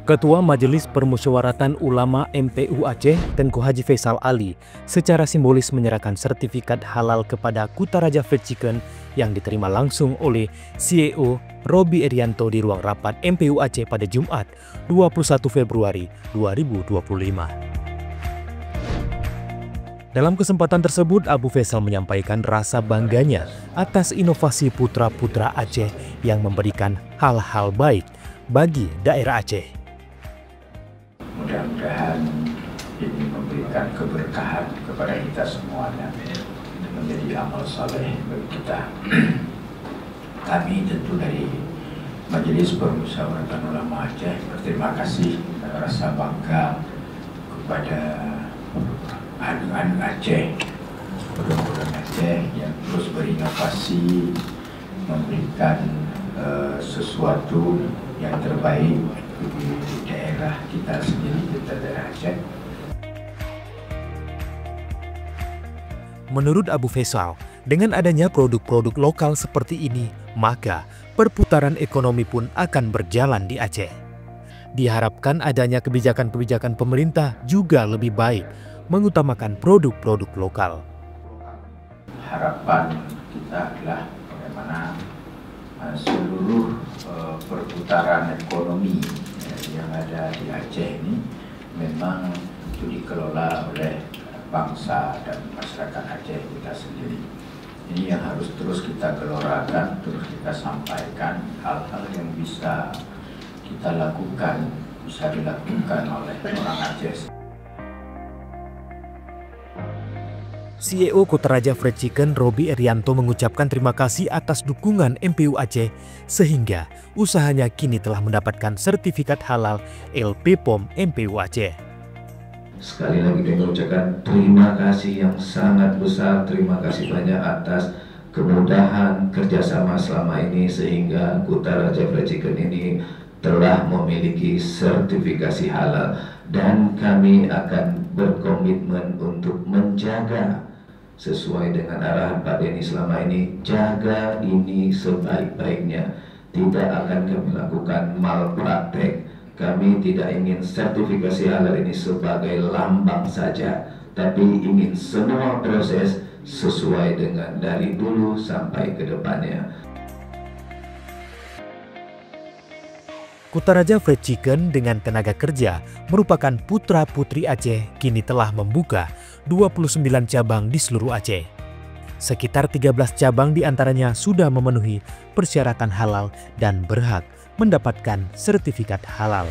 Ketua Majelis Permusyawaratan Ulama MPU Aceh, Tengku Haji Faisal Ali, secara simbolis menyerahkan sertifikat halal kepada Kutaraja Fried Chicken yang diterima langsung oleh CEO Robby Erianto di ruang rapat MPU Aceh pada Jumat 21 Februari 2025. Dalam kesempatan tersebut, Abu Faisal menyampaikan rasa bangganya atas inovasi putra-putra Aceh yang memberikan hal-hal baik bagi daerah Aceh. Mudah-mudahan ini memberikan keberkahan kepada kita semuanya, menjadi amal saleh bagi kita. Kami tentu dari Majelis Permusyawaratan Ulama Aceh berterima kasih dan rasa bangga kepada anak-anak Aceh, budak-budak Aceh yang terus berinovasi, memberikan sesuatu yang terbaik di daerah kita sendiri, kita daerah Aceh. Menurut Abu Faisal, dengan adanya produk-produk lokal seperti ini, maka perputaran ekonomi pun akan berjalan di Aceh. Diharapkan adanya kebijakan-kebijakan pemerintah juga lebih baik, mengutamakan produk-produk lokal. Harapan kita adalah bagaimana seluruh perputaran ekonomi yang ada di Aceh ini memang itu dikelola oleh bangsa dan masyarakat Aceh kita sendiri. Ini yang harus terus kita gelorakan, terus kita sampaikan hal-hal yang bisa kita lakukan, bisa dilakukan oleh orang Aceh. CEO Kutaraja Fried Chicken Robby Erianto mengucapkan terima kasih atas dukungan MPU Aceh sehingga usahanya kini telah mendapatkan sertifikat halal LP POM MPU Aceh. Sekali lagi saya mengucapkan terima kasih yang sangat besar, terima kasih banyak atas kemudahan kerjasama selama ini sehingga Kutaraja Fried Chicken ini telah memiliki sertifikasi halal dan kami akan berkomitmen untuk menjaga sesuai dengan arahan Pak Denny selama ini, jaga ini sebaik-baiknya. Tidak akan kami lakukan malpraktek. Kami tidak ingin sertifikasi halal ini sebagai lambang saja, tapi ingin semua proses sesuai dengan dari dulu sampai ke depannya. Kutaraja Fried Chicken dengan tenaga kerja merupakan putra-putri Aceh kini telah membuka 29 cabang di seluruh Aceh. Sekitar 13 cabang diantaranya sudah memenuhi persyaratan halal dan berhak mendapatkan sertifikat halal.